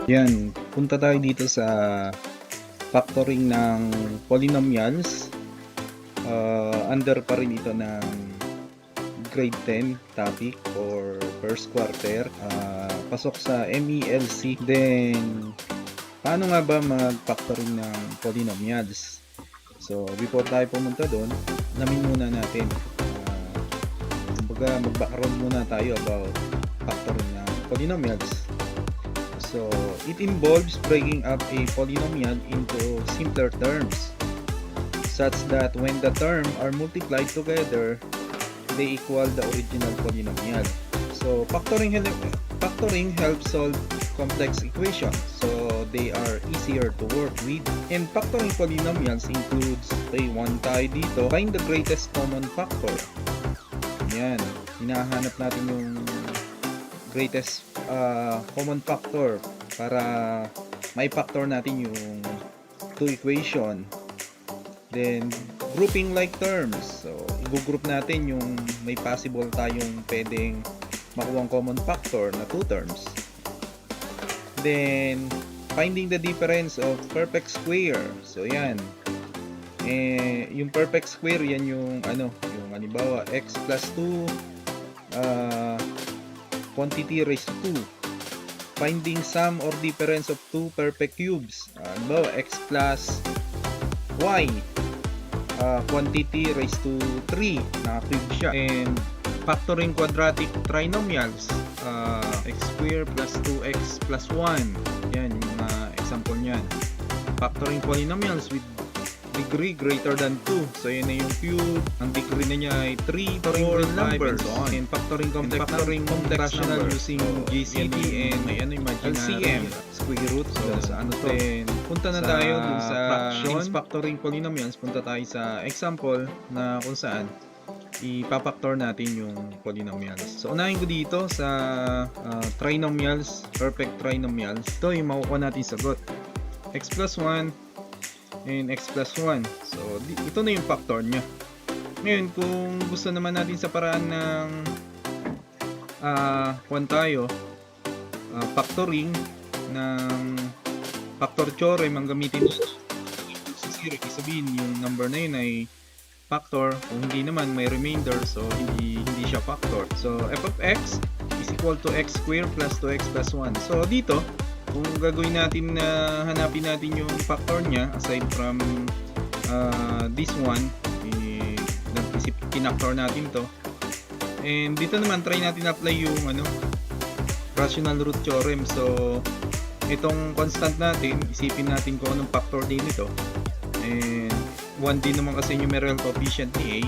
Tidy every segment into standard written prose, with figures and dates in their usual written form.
Yan, punta tayo dito sa factoring ng polynomials. Under pa rin ito ng grade 10 topic or first quarter. Pasok sa MELC. Then, paano nga ba mag-factoring ng polynomials? So, before tayo pumunta doon, alamin muna natin. Kumbaga, mag-background muna tayo about factoring ng polynomials. So, it involves breaking up a polynomial into simpler terms, such that when the terms are multiplied together, they equal the original polynomial. So, factoring helps solve complex equations, so they are easier to work with. And factoring polynomials includes, one tayo dito, find the greatest common factor. Yan, hinahanap natin yung greatest common factor para mai-factor natin yung two equation. Then grouping like terms, so i-group natin yung may possible tayong pwedeng makuha common factor na two terms. Then finding the difference of perfect square, so yan, yung perfect square, yan yung yung halimbawa x plus 2 quantity raised to 2. Finding sum or difference of two perfect cubes. Halimbawa, x plus y quantity raised to 3. Naka-cube siya. And factoring quadratic trinomials. X squared plus 2x plus 1. Yan yung mga example niyan. Factoring polynomials with degree greater than 2. So yun na yung cube. Ang degree na niya ay 3, 4, 5, and so on. And factoring complex rational using GCD and may imaginary LCM, square root. So sa to? Then punta na tayo dun sa fractions. Factoring polynomials, punta tayo sa example na kung saan ipapactor natin yung polynomials. So unahin ko dito sa trinomials, perfect trinomials. Ito yung makukuha natin sagot. X plus 1 and x plus 1. So, ito na yung factor niya. Ngayon, kung gusto naman natin sa paraan ng tayo, factoring ng factor theorem ang gamitin sa zero, sabihin yung number na yun ay factor. Kung hindi naman, may remainder, so hindi siya factor. So, f of x is equal to x squared plus 2x plus 1. So, dito, kung gagawin natin na hanapin natin yung factor niya aside from this one, pinactor natin to. And dito naman try natin apply yung rational root theorem. So itong constant natin, isipin natin kung anong factor din ito. And 1 din naman kasi numerical coefficient ni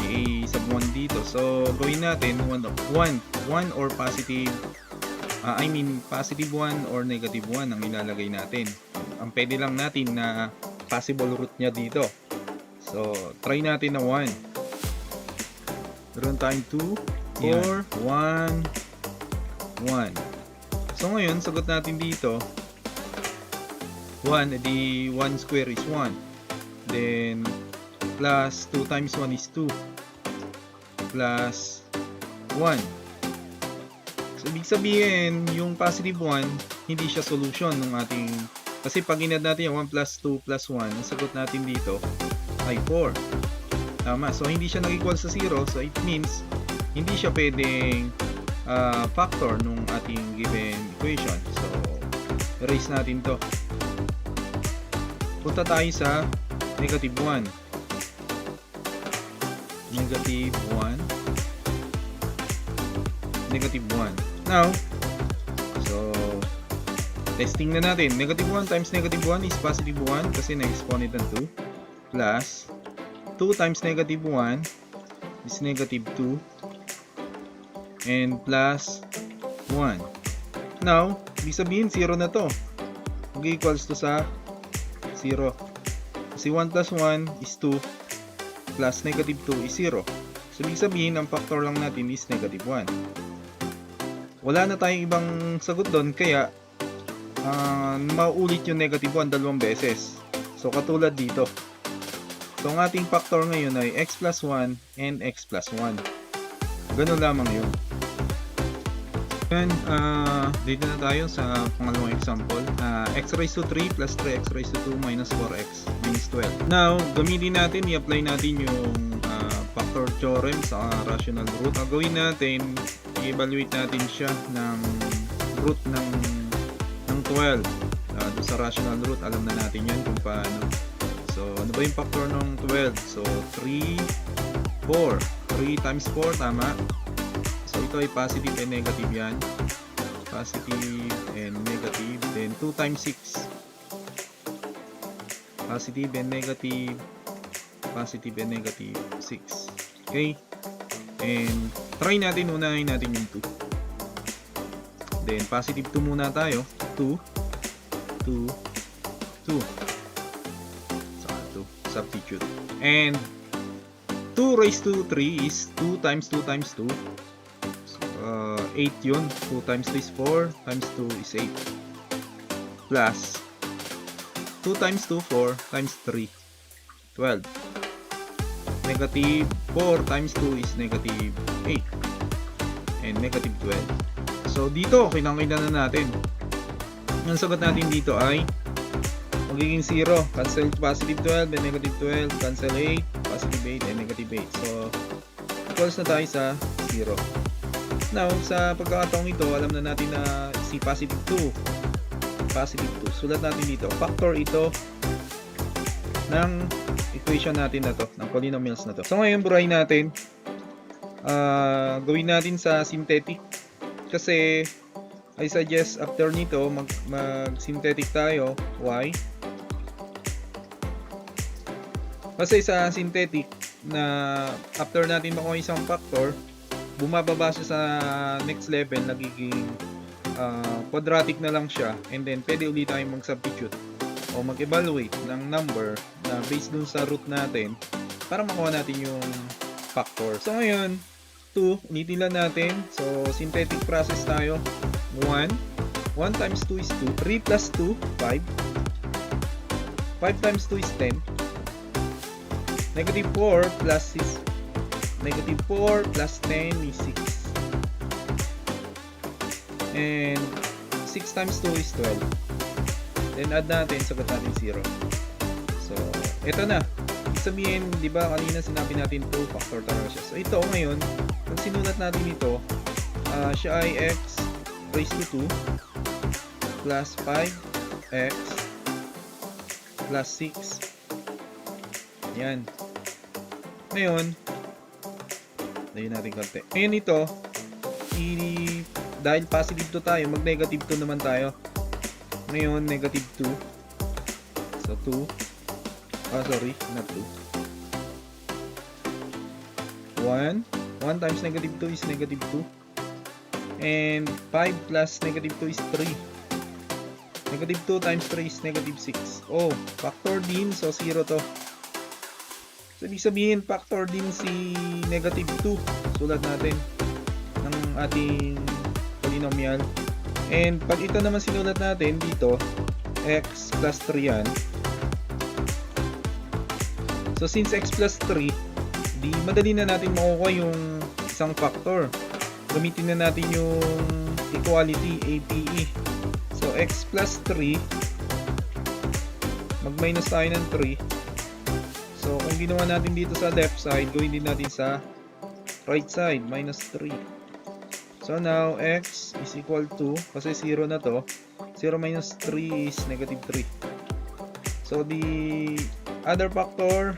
A sub 1 dito. So gawin natin 1 or positive positive 1 or negative 1 ang ilalagay natin. Ang pwede lang natin na possible root niya dito. So, try natin na 1. Meron tayong 2, 4, 1, 1. So, ngayon, sagot natin dito. 1, edi 1 square is 1. Then, plus 2 times 1 is 2. Plus 1. So, ibig sabihin, yung positive 1, hindi siya solution ng ating, kasi pag inad natin yung 1 plus 2 plus 1, ang sagot natin dito ay 4. Tama. So, hindi siya nag-equal sa 0. So, it means, hindi siya pwedeng factor nung ating given equation. So, erase natin to. Punta tayo sa negative 1. Negative 1. Negative 1. Now, so, testing na natin. Negative 1 times negative 1 is positive 1 kasi na-exponent ng 2. Plus, 2 times negative 1 is negative 2. And plus 1. Now, ibig sabihin 0 na to. Mag-equals to sa 0. Kasi 1 plus 1 is 2. Plus negative 2 is 0. So, ibig sabihin, ang factor lang natin is negative 1. Wala na tayong ibang sagot doon, kaya mauulit yung negative 1 dalawang beses. So katulad dito. So ang ating factor ngayon ay x plus 1 and x plus 1. Ganun lamang yun. Yan, dito na tayo sa pangalawang example. X raised to 3 plus 3x raised to 2 minus 4x minus 12. Now, gamitin natin, i-apply natin yung factor theorem sa rational root. Gawin natin, i-evaluate natin siya ng root ng 12. Doon sa rational root, alam na natin yan kung paano. So, ano ba yung factor ng 12? So, 3, 4. 3 times 4, tama? So, ito ay positive and negative yan. Positive and negative. Then, 2 times 6. Positive and negative. Positive and negative. 6. Okay? And, try natin, unahin natin yung 2. Then, positive 2 muna tayo. 2. 2. 2. Saka 2. Substitute. And, 2 raised to 3 is 2 times 2 times 2. 8 yun. 2 times 2 is 4 times 2 is 8 plus 2 times 2, 4 times 3, 12. Negative 4 times 2 is negative 8 and negative 12. So dito kinakita na natin. Ang sagot natin dito ay magiging 0. Cancel positive 12 and negative 12. Cancel 8, positive 8 and negative 8. So equals na tayo sa 0. Now, sa pagkakataong ito, alam na natin na si positive 2. Positive 2. Sulat natin dito. Factor ito ng equation natin na to, ng polynomials na to. So, ngayon, burahin natin. Gawin natin sa synthetic. Kasi, I suggest after nito, mag-synthetic tayo. Why? Kasi sa synthetic, na after natin makuha isang factor, bumababa siya sa next level, nagiging quadratic na lang siya, and then pwede ulit tayong mag-substitute o mag-evaluate ng number na based dun sa root natin para makuha natin yung factor. So ngayon, 2, ulitin lang natin. So synthetic process tayo. 1 times 2 is 2. 3 plus 2, 5. 5 times 2 is 10. Negative 4 plus 6. Negative 4 plus 10 is 6. And 6 times 2 is 12. Then add natin, sagot natin 0. So, ito na. Ibig sabihin, di ba kanina sinabi natin 2, factor talaga siya. So, ito ngayon, pag sinulat natin ito, siya ay x raised to 2 plus 5x plus 6. Yan. Ngayon, ayun natin konti. Ngayon ito, dahil positive 2 tayo, mag-negative 2 naman tayo. Ngayon, negative 2. So, 2. Sorry, not 2. 1. 1 times negative 2 is negative 2. And 5 plus negative 2 is 3. Negative 2 times 3 is negative 6. Oh, factor din. So, 0 to. So, ibig sabihin, factor din si negative 2. Sulat natin ng ating polynomial. And pag ito naman sinulat natin dito, x plus 3 yan. So, since x plus 3, di madali na natin makukuha yung isang factor. Gamitin na natin yung equality, APE. So, x plus 3, mag-minus tayo ng 3. So, kung ginawa natin dito sa left side, gawin din natin sa right side, minus 3. So, now, x is equal to, kasi 0 na to, 0 minus 3 is negative 3. So, the other factor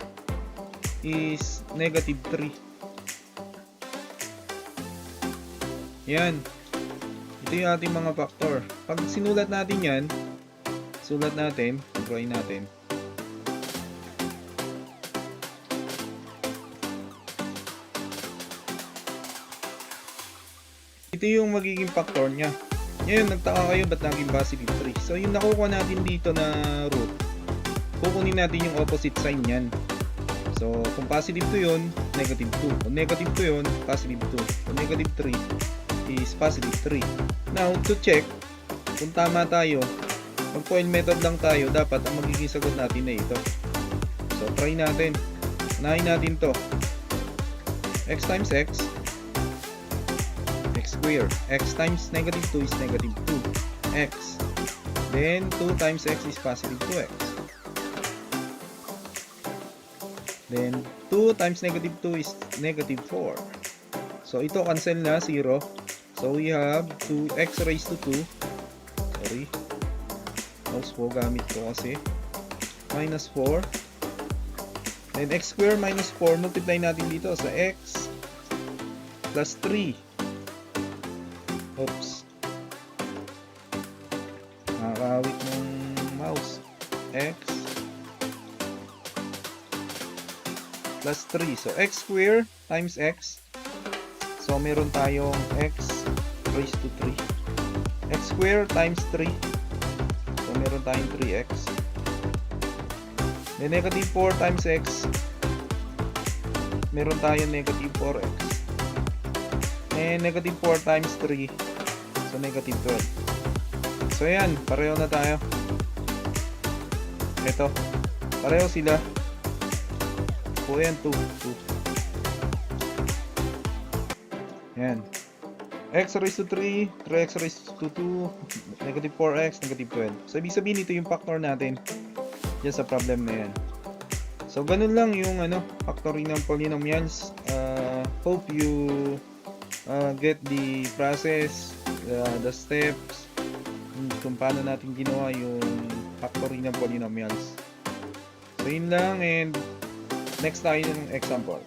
is negative 3. Yan. Ito yung ating mga factor. Pag sinulat natin yan, sulat natin, drawing natin. Ito yung magiging factor niya. Ngayon, nagtaka kayo ba't naging positive 3? So, yung nakukuha natin dito na root, kukunin natin yung opposite sign yan. So, kung positive 2 yun, negative 2. Kung negative 2 yun, positive 2. Kung negative 3 is positive 3. Now, to check kung tama tayo, mag-FOIL method lang tayo, dapat ang magiging sagot natin ay ito. So, try natin. Unahin natin to. X times x. X square. X times negative 2 is negative 2x. Then 2 times x is positive 2x. Then 2 times negative 2 is negative 4. So ito cancel na, 0. So we have 2x raised to 2. Sorry. Mouse po gamit ko kasi. Minus 4. Then x square minus 4. Multiply natin dito sa x plus 3. Oops. Nakakawit ng mouse. X plus 3. So x square times x. So meron tayong x raised to 3. X square times 3. So meron tayong 3x. Then negative 4 times x. Meron tayong negative 4x. And negative 4 times 3. So negative 12. So ayan, pareho na tayo. Ito, pareho sila. O yan, 2. Ayan. X raised to 3, 3x raised to 2, negative 4x, negative 12. So ibig sabihin ito yung factor natin dyan sa problem na yan. So ganun lang yung factoring ng polynomials. Hope you get the process, the steps, kung paano natin ginawa yung factoring ng polynomials. So yun lang, and next tayo ng example.